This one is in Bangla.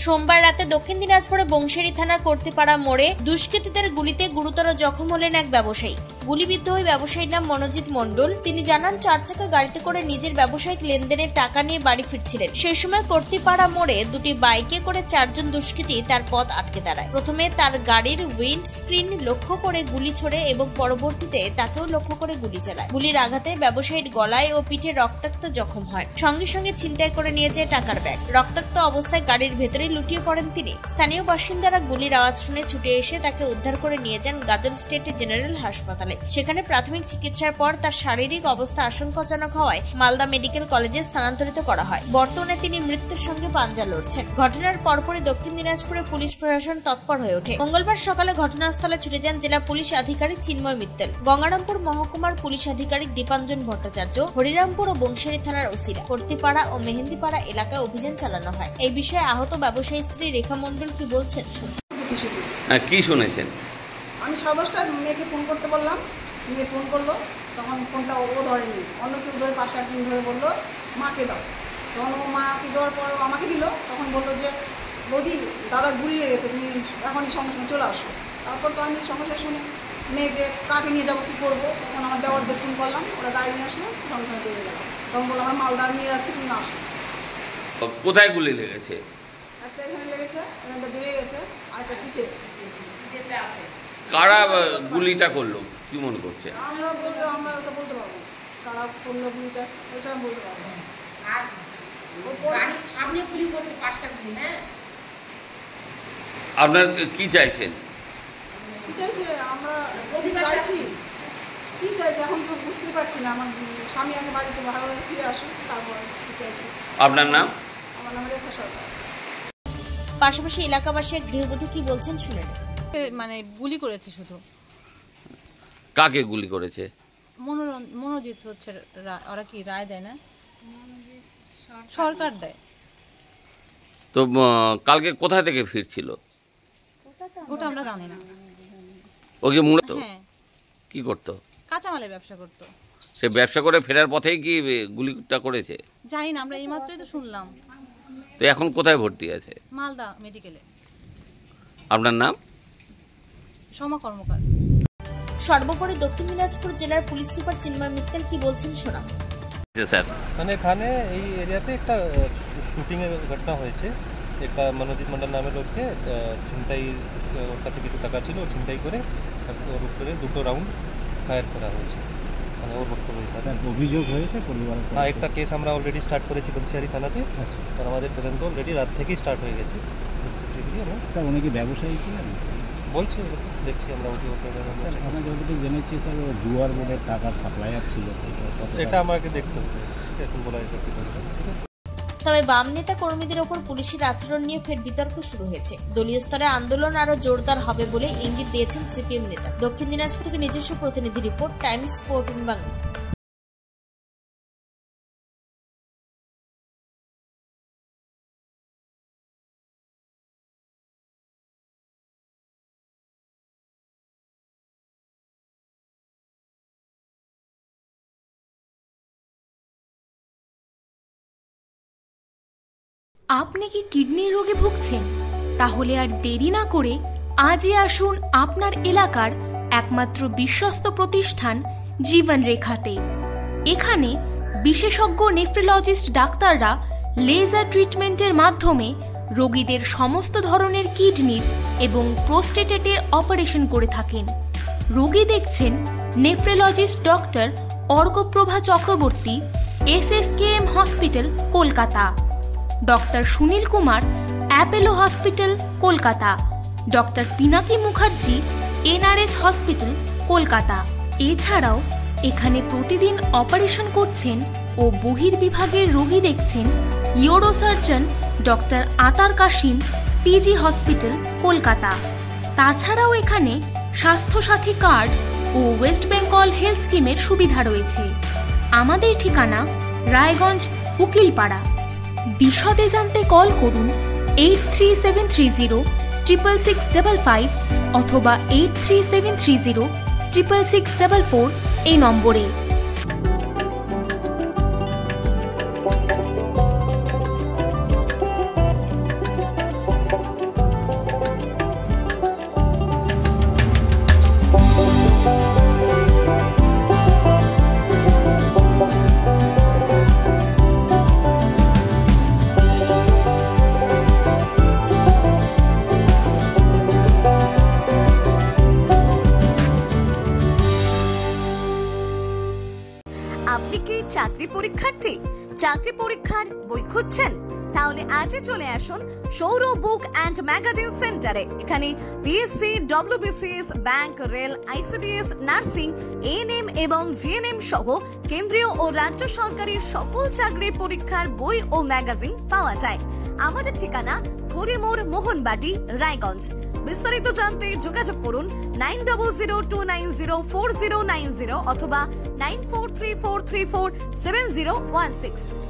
সোমবার রাতে দক্ষিণ দিনাজপুরে বংশেরী থানার কর্তিপাড়া মোড়ে দুষ্কৃতীদের গুলিতে গুরুতর জখম হলেন এক ব্যবসায়ী। গুলিবিদ্ধ ওই ব্যবসায়ীর নাম মনোজিৎ মণ্ডল। তিনি জানান, 4 চাকা গাড়িতে করে নিজের ব্যবসায়িক লেনদেনের টাকা নিয়ে বাড়ি ফিরছিলেন। সেই সময় কর্তিপাড়া মোড়ে দুটি বাইকে করে 4 জন দুষ্কৃতী তার পথ আটকে দাঁড়ায়। প্রথমে তার গাড়ির উইন্ড স্ক্রিন লক্ষ্য করে গুলি ছোড়ে এবং পরবর্তীতে তাকেও লক্ষ্য করে গুলি চালায়। গুলির আঘাতে ব্যবসায়ীর গলায় ও পিঠে রক্তাক্ত জখম হয়। সঙ্গে সঙ্গে ছিনতাই করে নিয়ে যায় টাকার ব্যাগ। রক্তাক্ত অবস্থায় গাড়ির ভেতরে লুটিয়ে পড়েন তিনি। স্থানীয় বাসিন্দারা গুলির আওয়াজ শুনে ছুটে এসে তাকে উদ্ধার করে নিয়ে যান গাজল স্টেট জেনারেল হাসপাতালে। সেখানে প্রাথমিক চিকিৎসার পর তার শারীরিক অবস্থা আশঙ্কাজনক হওয়ায় মালদা মেডিকেল কলেজে স্থানান্তরিত করা হয়। বর্তমানে তিনি মৃত্যুর সঙ্গে পাঞ্জা লড়ছেন। ঘটনার পরপরই দক্ষিণ দিনাজপুরে পুলিশ প্রশাসন তৎপর হয়ে ওঠে। মঙ্গলবার সকালে ঘটনাস্থলে ছুটে যান জেলা পুলিশ আধিকারিক চিন্ময় মিত্তল, গঙ্গারামপুর মহকুমার পুলিশ আধিকারিক দীপাঞ্জন ভট্টাচার্য, হরিরামপুর ও বংশেরী থানার ওসিরা। কর্তিপাড়া ও মেহেন্দিপাড়া এলাকায় অভিযান চালানো হয়। এই বিষয়ে আহত ব্যবসায়ী স্ত্রী রেখা মণ্ডল কি বলছেন শুনুন। কি শুনেছেন? আমি 10:30টায় মেয়েকে ফোন করতে বললাম, মেয়ে ফোন করলো, তখন ফোনটা ও ধরেনি, অন্য কেউ ধরে পাশে একদিন ধরে বললো মাকে দাও। তখন ও মাকে দেওয়ার পর আমাকে দিল। তখন বললো যে বৌদি দাদা গুলি লেগেছে, তুমি এখনই সঙ্গে সঙ্গে চলে আসো। তারপর তো আমি সমস্যা শুনে মেয়েকে কাকে নিয়ে যাবো, কী করবো, তখন আমার দেওয়ারদের ফোন করলাম, ওরা গাড়ি নিয়ে আসলো, সঙ্গে সঙ্গে চলে গেলাম। তখন বললো আমার মালদা নিয়ে যাচ্ছে, তুমি আসো। কোথায় গুলি লেগেছে? একটা এখানে লেগেছে, এখানটা বেড়ে গেছে, আর একটা পিঠে। কারা গুলিটা করলো কি মনে করছে? আমরা ওটা বলতে পারবো কারা করলো গুলিটা, ওটা আমি বলতে পারবো। সামনে গুলি করছে 5টা গুলি। হ্যাঁ, আপনার কি চাইছেন? কি চাইছে? আমরা চাইছি, কি চাইছে এখন তো বুঝতে পারছি না। আমার স্বামী আগে বাড়িতে ভালো হয়ে ফিরে আসুক, তারপর কি চাইছি। আপনার নাম? আমার নাম রেখা সরকার। পাশাপাশি এলাকাবাসী এক গৃহবধূ কি বলছেন শুনে। মানে গুলি করেছে শুধু। কাকে গুলি করেছে? মনোজিৎ হচ্ছে, ওরা কি রায় দেয় না, সরকার দেয়। তো কালকে কোথা থেকে ফিরছিল? ওটা আমরা জানি না। ওকে মূলত কি করতো? কাঁচামালের ব্যবসা করতো। সে ব্যবসা করে ফেরার পথেই কি গুলিটা করেছে? জানি না, আমরা এইমাত্রই তো শুনলাম। তো এখন কোথায় ভর্তি আছে? মালদা মেডিকেলে। আপনার নাম? সোমা কর্মকার। সর্বোপরি দক্ষিণ দিনাজপুর জেলার পুলিশ সুপার চিন্ময় মিত্তল কি বলছেন শোনা। স্যার, মানে এখানে এই এরিয়াতে একটা শুটিং এর ঘটনা হয়েছে। একটা মনোজিৎ মণ্ডল নামের লোককে ছিনতাই, ওর কাছে কিছু টাকা ছিল, ছিনতাই করে ওর উপরে 2টো রাউন্ড ফায়ার করা হয়েছে। মানে ওর বক্তব্য হিসাবে অভিযোগ হয়েছে পরিবার। হ্যাঁ, একটা কেস আমরা অলরেডি স্টার্ট করেছি বংশিয়ারি থানাতে। আচ্ছা, আর আমাদের তদন্ত অলরেডি রাত থেকেই স্টার্ট হয়ে গেছে। স্যার উনি কি ব্যবসায়ী ছিলেন বলছি, দেখছি আমরা ওটি। স্যার আমরা যতটুকু জেনেছি স্যার ও জুয়ার বোর্ডের টাকার সাপ্লায়ার ছিল। এটা আমাকে দেখতে হবে, এখন বলা এটা কি বলছে। ঠিক আছে। তবে বাম নেতা কর্মীদের ওপর পুলিশের আচরণ নিয়ে ফের বিতর্ক শুরু হয়েছে। দলীয় স্তরে আন্দোলন আরো জোরদার হবে বলে ইঙ্গিত দিয়েছেন সিপিএম নেতা। দক্ষিণ দিনাজপুর থেকে নিজস্ব প্রতিনিধি রিপোর্ট, টাইমস 14 বাংলা। আপনি কি কিডনি রোগে ভুগছেন? তাহলে আর দেরি না করে আজই আসুন আপনার এলাকার একমাত্র বিশ্বস্ত প্রতিষ্ঠান জীবন রেখাতে। এখানে বিশেষজ্ঞ নেফ্রোলজিস্ট ডাক্তাররা লেজার ট্রিটমেন্টের মাধ্যমে রোগীদের সমস্ত ধরনের কিডনির এবং প্রোস্টেটের অপারেশন করে থাকেন। রোগী দেখছেন nephrologist doctor Arkaprabha Chakraborty, SSKM hospital, Kolkata. Doctor Sunil Kumar, Apollo hospital, Kolkata. Doctor Pinaki Mukherjee, NRS hospital, Kolkata. এছাড়াও এখানে প্রতিদিন অপারেশন করছেন ও বহির্বিভাগের রোগী দেখছেন ইউরোসার্জন ডক্টর আতার কাশিম, PG হসপিটাল, কলকাতা। তাছাড়াও এখানে স্বাস্থ্যসাথী কার্ড ও ওয়েস্ট বেঙ্গল হেলথ স্কিমের সুবিধা রয়েছে। আমাদের ঠিকানা রায়গঞ্জ, উকিলপাড়া। বিশদে জানতে কল করুন 8373066655 অথবা 8373066644 এই নম্বরে। পরীক্ষার্থী, চাকরি পরীক্ষার বই খুঁজছেন? তাহলে আজই চলে আসুন সৌর বুক অ্যান্ড ম্যাগাজিন সেন্টারে। এখানে PSC, WBCS, bank, rail, ICDS, nursing, ANM এবং জিএনএম সহ কেন্দ্রীয় ও রাজ্য সরকারি সকল চাকরির পরীক্ষার বই ও ম্যাগাজিন পাওয়া যায়। আমাদের ঠিকানা খড়িমোড়, মোহনবাটি, রায়গঞ্জ। বিস্তারিত জানতে যোগাযোগ করুন 9002904090 অথবা 9434347016।